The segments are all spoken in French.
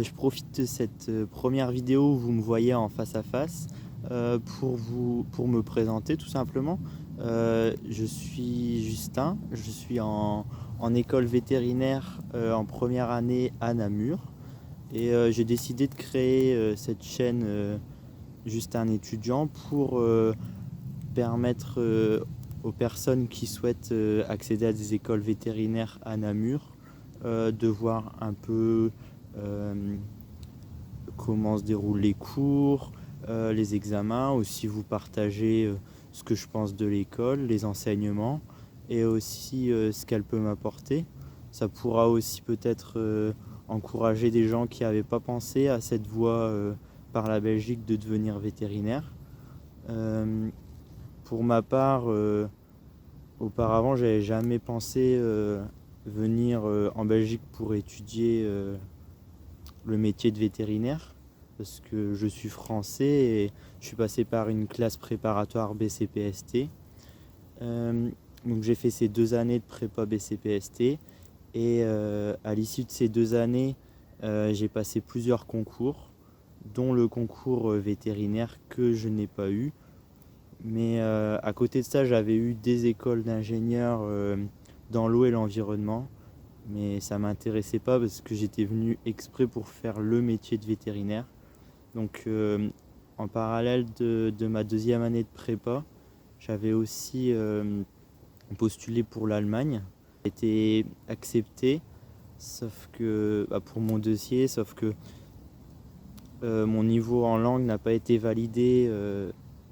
Je profite de cette première vidéo où vous me voyez en face à face pour me présenter tout simplement. Je suis Justin, je suis en école vétérinaire en première année à Namur et j'ai décidé de créer cette chaîne Justin étudiant pour permettre aux personnes qui souhaitent accéder à des écoles vétérinaires à Namur de voir un peu comment se déroulent les cours, les examens, aussi vous partager ce que je pense de l'école, les enseignements et aussi ce qu'elle peut m'apporter. Ça pourra aussi peut-être encourager des gens qui n'avaient pas pensé à cette voie par la Belgique de devenir vétérinaire. Pour ma part, auparavant, j'avais jamais pensé venir en Belgique pour étudier le métier de vétérinaire parce que je suis français et je suis passé par une classe préparatoire BCPST. Donc j'ai fait ces 2 années de prépa BCPST et à l'issue de ces 2 années, j'ai passé plusieurs concours, dont le concours vétérinaire que je n'ai pas eu. Mais à côté de ça, j'avais eu des écoles d'ingénieurs dans l'eau et l'environnement. Mais ça ne m'intéressait pas parce que j'étais venu exprès pour faire le métier de vétérinaire. Donc en parallèle de ma 2e année de prépa, j'avais aussi postulé pour l'Allemagne. J'ai été accepté sauf que, pour mon dossier, sauf que mon niveau en langue n'a pas été validé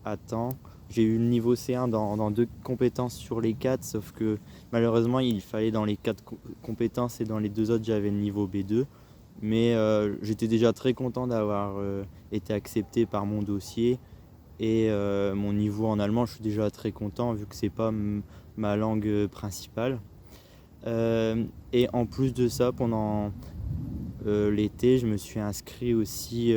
à temps. J'ai eu le niveau C1 dans 2 compétences sur les 4, sauf que malheureusement il fallait dans les 4 compétences et dans les 2 autres j'avais le niveau B2. Mais j'étais déjà très content d'avoir été accepté par mon dossier et mon niveau en allemand, je suis déjà très content vu que c'est pas ma langue principale. Et en plus de ça, pendant l'été, je me suis inscrit aussi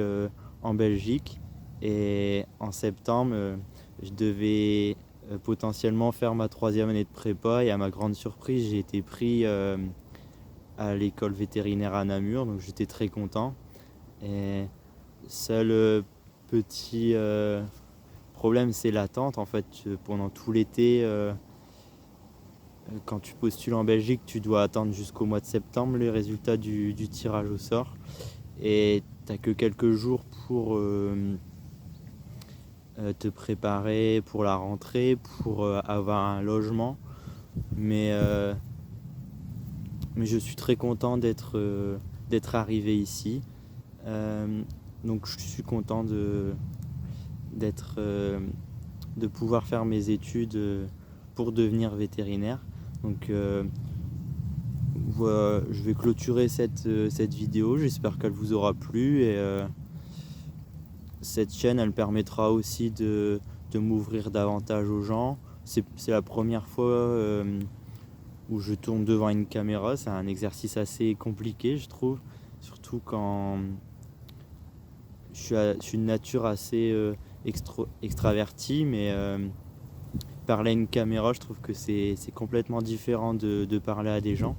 en Belgique et en septembre, je devais potentiellement faire ma 3e année de prépa et à ma grande surprise, j'ai été pris à l'école vétérinaire à Namur, donc j'étais très content. Et seul petit problème, c'est l'attente. En fait, pendant tout l'été, quand tu postules en Belgique, tu dois attendre jusqu'au mois de septembre les résultats du tirage au sort. Et tu n'as que quelques jours pour te préparer pour la rentrée, pour avoir un logement. Mais je suis très content d'être arrivé ici. Donc je suis content de pouvoir faire mes études pour devenir vétérinaire. Donc voilà, je vais clôturer cette vidéo. J'espère qu'elle vous aura plu et cette chaîne elle permettra aussi de m'ouvrir davantage aux gens. C'est la première fois où je tourne devant une caméra. C'est un exercice assez compliqué, je trouve, surtout quand je suis de nature assez extravertie, mais parler à une caméra, je trouve que c'est complètement différent de parler à des gens.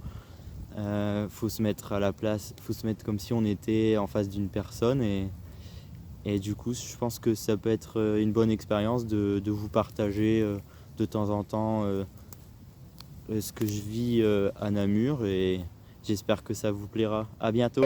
Faut se mettre à la place, faut se mettre comme si on était en face d'une personne et du coup je pense que ça peut être une bonne expérience de vous partager de temps en temps ce que je vis à Namur et j'espère que ça vous plaira. À bientôt.